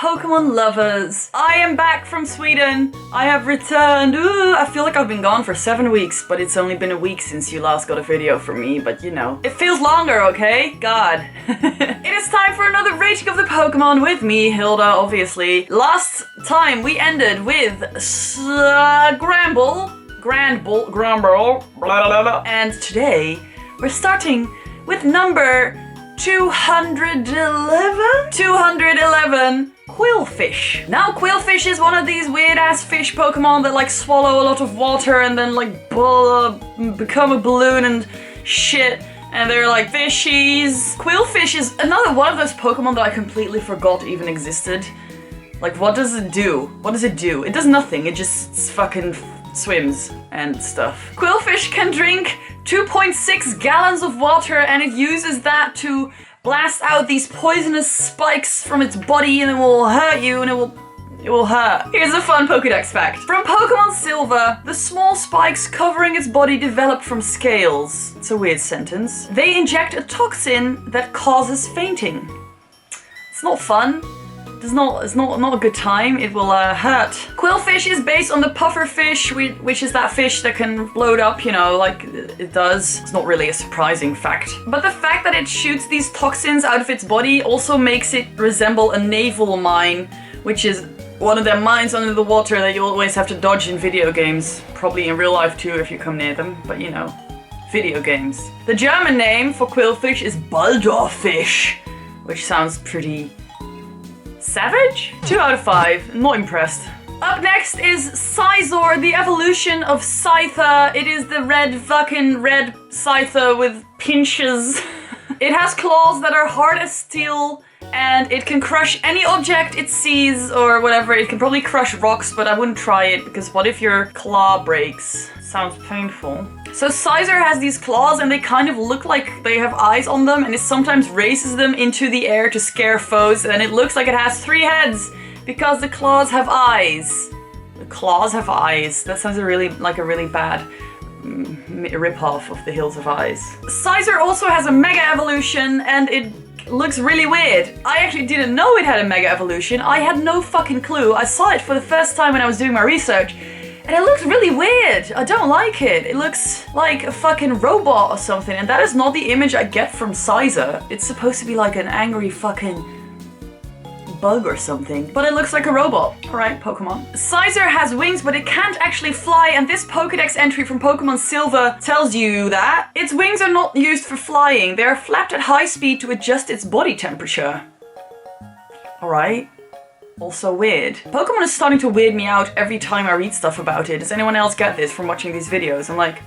Pokemon lovers, I am back from Sweden. I have returned. Ooh, I feel like I've been gone for 7 weeks, but it's only been a week since you last got a video from me, but you know. It feels longer, okay? God. It is time for another rating of the Pokemon with me, Hilda, obviously. Last time we ended with Gramble, and today we're starting with number 211? Qwilfish. Now Qwilfish is one of these weird ass fish Pokemon that like swallow a lot of water and then like become a balloon and shit. And they're like fishies. Qwilfish is another one of those Pokemon that I completely forgot even existed. Like, what does it do? What does it do? It does nothing. It just fucking swims and stuff. Qwilfish can drink 2.6 gallons of water and it uses that to blast out these poisonous spikes from its body and it will hurt you and it will hurt. Here's a fun Pokédex fact. From Pokemon Silver, the small spikes covering its body develop from scales. It's a weird sentence. They inject a toxin that causes fainting. It's not fun. It's not a good time. It will hurt. Qwilfish is based on the pufferfish, which is that fish that can float up, you know, like it does. It's not really a surprising fact. But the fact that it shoots these toxins out of its body also makes it resemble a naval mine, which is one of them mines under the water that you always have to dodge in video games. Probably in real life too if you come near them, but you know, video games. The German name for Qwilfish is Baldorfish, which sounds pretty savage? 2 out of 5. Not impressed. Up next is Scizor, the evolution of Scyther. It is the red Scyther with pinches. It has claws that are hard as steel and it can crush any object it sees or whatever. It can probably crush rocks, but I wouldn't try it because what if your claw breaks? Sounds painful. So Scizor has these claws and they kind of look like they have eyes on them and it sometimes raises them into the air to scare foes and it looks like it has 3 heads because the claws have eyes. The claws have eyes. That sounds like a really bad rip-off of the Hills of Eyes. Scizor also has a Mega Evolution and it looks really weird. I actually didn't know it had a Mega Evolution. I had no fucking clue. I saw it for the first time when I was doing my research. And it looks really weird. I don't like it. It looks like a fucking robot or something. And that is not the image I get from Scizor. It's supposed to be like an angry fucking bug or something. But it looks like a robot. Alright, Pokemon. Scizor has wings, but it can't actually fly. And this Pokédex entry from Pokemon Silver tells you that its wings are not used for flying. They are flapped at high speed to adjust its body temperature. Alright. Also weird. Pokemon is starting to weird me out every time I read stuff about it. Does anyone else get this from watching these videos? I'm like,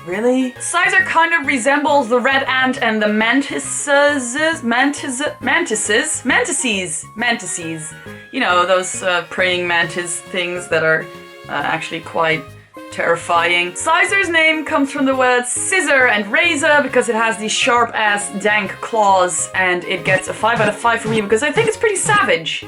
really? Scizor kind of resembles the red ant and the mantises. You know, those praying mantis things that are actually quite terrifying. Scizor's name comes from the words scissor and razor because it has these sharp ass dank claws and it gets a 5 out of 5 for me because I think it's pretty savage.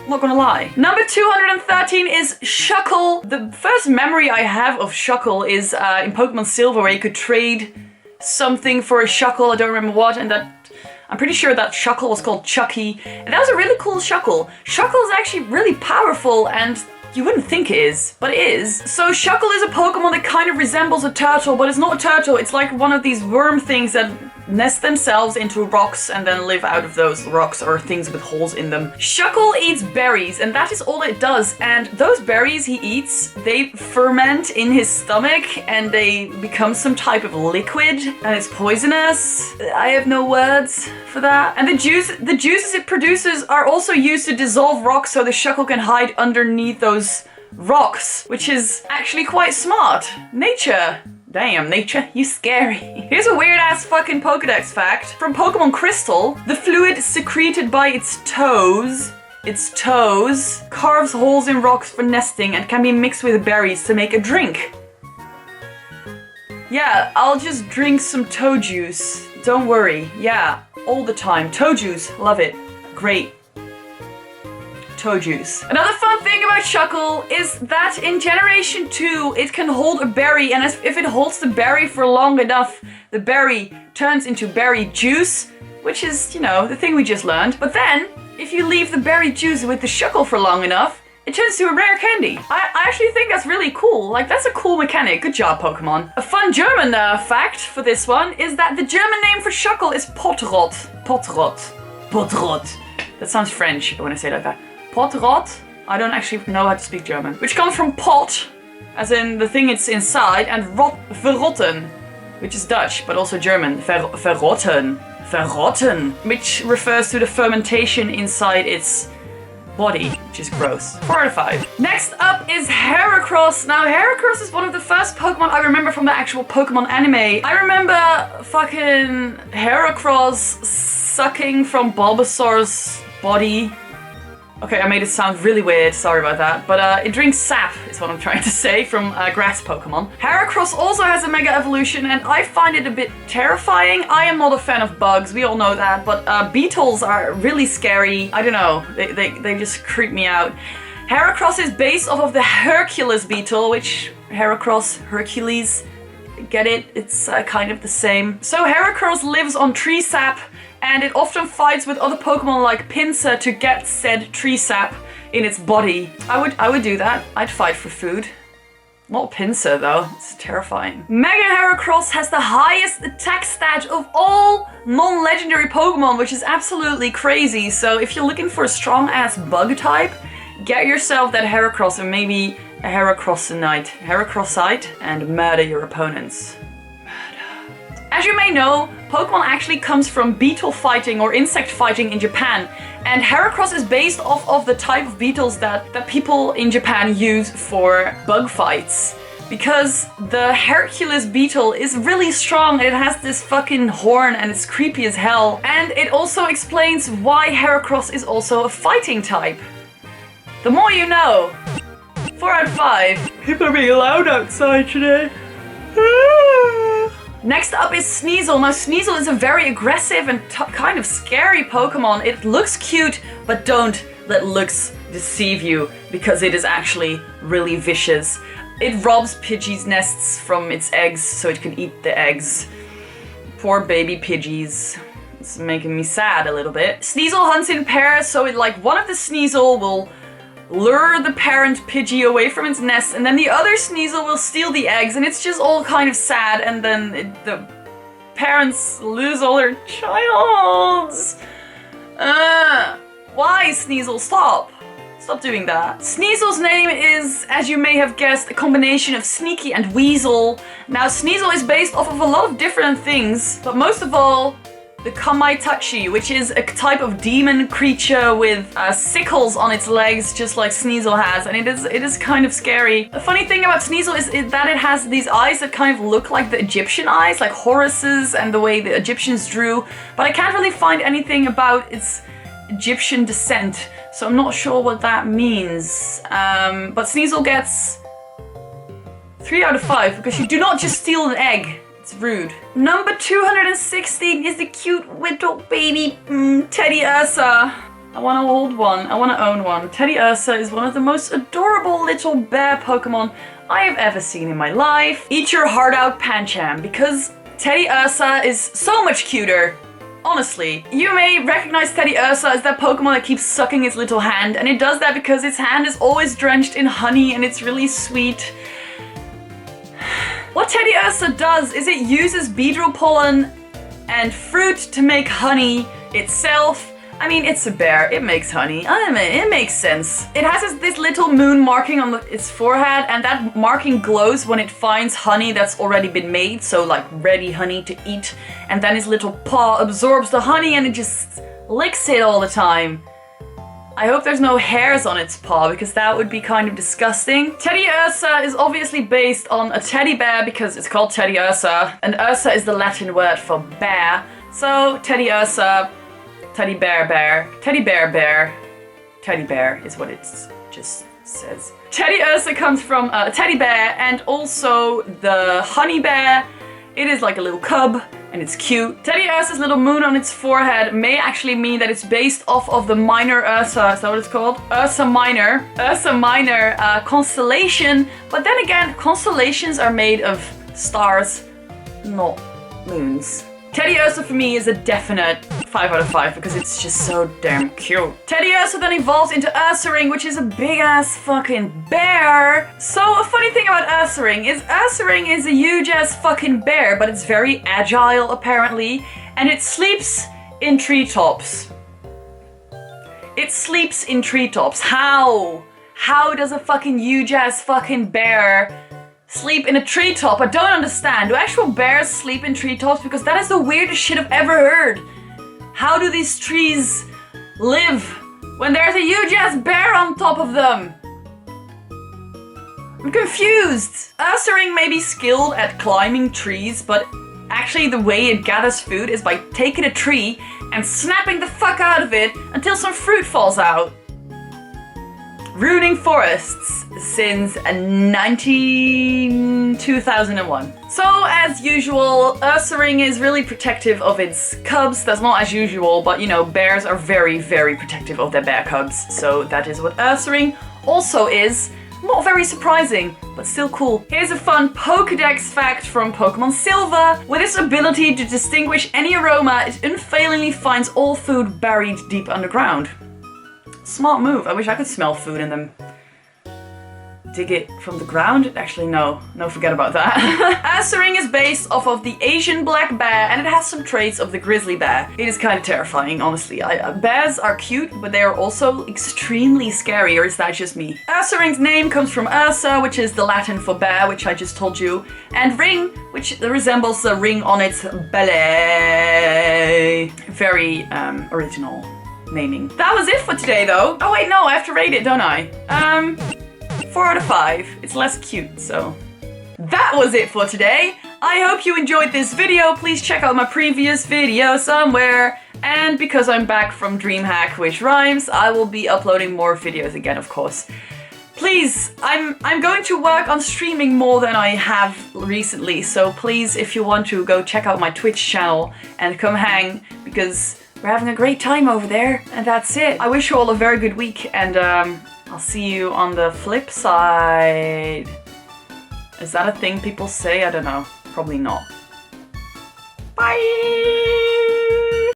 Not gonna lie. Number 213 is Shuckle. The first memory I have of Shuckle is in Pokemon Silver where you could trade something for a Shuckle, I don't remember what, and that I'm pretty sure that Shuckle was called Chucky. And that was a really cool Shuckle. Shuckle is actually really powerful and you wouldn't think it is, but it is. So Shuckle is a Pokemon that kind of resembles a turtle, but it's not a turtle. It's like one of these worm things that nest themselves into rocks and then live out of those rocks or things with holes in them. Shuckle eats berries and that is all it does. And those berries he eats, they ferment in his stomach and they become some type of liquid and it's poisonous. I have no words for that. And the juices it produces are also used to dissolve rocks so the Shuckle can hide underneath those rocks, which is actually quite smart. Nature. Damn, nature, you scary. Here's a weird ass fucking Pokédex fact. From Pokemon Crystal, the fluid secreted by its toes carves holes in rocks for nesting and can be mixed with berries to make a drink. Yeah, I'll just drink some toe juice. Don't worry. Yeah, all the time. Toe juice, love it. Great. Toe juice. Another fun thing about Shuckle is that in Generation 2 it can hold a berry and if it holds the berry for long enough, the berry turns into berry juice, which is, you know, the thing we just learned. But then if you leave the berry juice with the Shuckle for long enough, it turns to a rare candy. I actually think that's really cool. Like, that's a cool mechanic. Good job, Pokemon. A fun German fact for this one is that the German name for Shuckle is Potrot. Potrot. Potrot. That sounds French when I say it like that. Potrot. I don't actually know how to speak German. Which comes from pot, as in the thing it's inside, and verrotten, which is Dutch, but also German. Verrotten. Verrotten. Which refers to the fermentation inside its body, which is gross. 4 out of 5. Next up is Heracross. Now, Heracross is one of the first Pokemon I remember from the actual Pokemon anime. I remember fucking Heracross sucking from Bulbasaur's body. Okay, I made it sound really weird, sorry about that. But it drinks sap, is what I'm trying to say, from grass Pokemon. Heracross also has a Mega Evolution, and I find it a bit terrifying. I am not a fan of bugs, we all know that, but beetles are really scary. I don't know, they just creep me out. Heracross is based off of the Hercules beetle, which Heracross, Hercules, get it? It's kind of the same. So Heracross lives on tree sap, and it often fights with other Pokemon like Pinsir to get said tree sap in its body. I would do that. I'd fight for food. Not Pinsir though, it's terrifying. Mega Heracross has the highest attack stat of all non-legendary Pokemon, which is absolutely crazy. So if you're looking for a strong ass bug type, get yourself that Heracross and maybe a Heracrossite and murder your opponents. As you may know, Pokemon actually comes from beetle fighting or insect fighting in Japan, and Heracross is based off of the type of beetles that people in Japan use for bug fights. Because the Hercules beetle is really strong, it has this fucking horn and it's creepy as hell, and it also explains why Heracross is also a fighting type. The more you know. 4 out of 5. People are being loud outside today. Next up is Sneasel. Now, Sneasel is a very aggressive and kind of scary Pokemon. It looks cute, but don't let looks deceive you, because it is actually really vicious. It robs Pidgey's nests from its eggs so it can eat the eggs. Poor baby Pidgeys. It's making me sad a little bit. Sneasel hunts in pairs, so one of the Sneasel will lure the parent Pidgey away from its nest, and then the other Sneasel will steal the eggs, and it's just all kind of sad, and then the parents lose all their childs. Why, Sneasel? Stop. Stop doing that. Sneasel's name is, as you may have guessed, a combination of sneaky and weasel. Now, Sneasel is based off of a lot of different things, but most of all, the Kamaitachi, which is a type of demon creature with sickles on its legs, just like Sneasel has, and it is kind of scary. The funny thing about Sneasel is that it has these eyes that kind of look like the Egyptian eyes, like Horus's and the way the Egyptians drew, but I can't really find anything about its Egyptian descent, so I'm not sure what that means. But Sneasel gets 3 out of 5, because you do not just steal an egg. It's rude. Number 216 is the cute little baby Teddiursa. I want to hold one. I want to own one. Teddiursa is one of the most adorable little bear Pokemon I have ever seen in my life. Eat your heart out, Pancham, because Teddiursa is so much cuter. Honestly, you may recognize Teddiursa as that Pokemon that keeps sucking its little hand, and it does that because its hand is always drenched in honey and it's really sweet. What Teddiursa does is it uses beetle pollen and fruit to make honey itself. I mean, it's a bear, it makes honey. I mean, it makes sense. It has this little moon marking on its forehead, and that marking glows when it finds honey that's already been made, so like ready honey to eat. And then its little paw absorbs the honey and it just licks it all the time. I hope there's no hairs on its paw, because that would be kind of disgusting. Teddiursa is obviously based on a teddy bear because it's called Teddiursa, and Ursa is the Latin word for bear. So Teddiursa, teddy bear bear, teddy bear bear, teddy bear is what it just says. Teddiursa comes from a teddy bear and also the honey bear. It is like a little cub and it's cute. Teddiursa's little moon on its forehead may actually mean that it's based off of the Minor Ursa, is that what it's called? Ursa Minor constellation. But then again, constellations are made of stars, not moons. Teddiursa for me is a definite 5 out of 5 because it's just so damn cute. Teddiursa then evolves into Ursaring, which is a big ass fucking bear. So a funny thing about Ursaring is a huge ass fucking bear, but it's very agile apparently, and it sleeps in treetops. It sleeps in treetops. How? How does a fucking huge ass fucking bear sleep in a treetop? I don't understand. Do actual bears sleep in treetops? Because that is the weirdest shit I've ever heard. How do these trees live when there's a huge ass bear on top of them? I'm confused. Ursaring may be skilled at climbing trees, but actually the way it gathers food is by taking a tree and snapping the fuck out of it until some fruit falls out. Ruining forests since 2001. So as usual, Ursaring is really protective of its cubs. That's not as usual, but you know, bears are very, very protective of their bear cubs. So that is what Ursaring also is. Not very surprising, but still cool. Here's a fun Pokédex fact from Pokemon Silver. With its ability to distinguish any aroma, it unfailingly finds all food buried deep underground. Smart move. I wish I could smell food and then dig it from the ground. Actually, no, forget about that. Ursaring is based off of the Asian black bear, and it has some traits of the grizzly bear. It is kind of terrifying, honestly. Bears are cute, but they are also extremely scary, or is that just me? Ursaring's name comes from Ursa, which is the Latin for bear, which I just told you, and ring, which resembles a ring on its belly. Very original naming. That was it for today, though. Oh wait, no, I have to rate it, don't I? 4 out of 5. It's less cute, so. That was it for today. I hope you enjoyed this video. Please check out my previous video somewhere. And because I'm back from DreamHack, which rhymes, I will be uploading more videos again, of course. Please, I'm going to work on streaming more than I have recently, so please, if you want to, go check out my Twitch channel and come hang, because we're having a great time over there, and that's it. I wish you all a very good week, and I'll see you on the flip side. Is that a thing people say? I don't know. Probably not. Bye!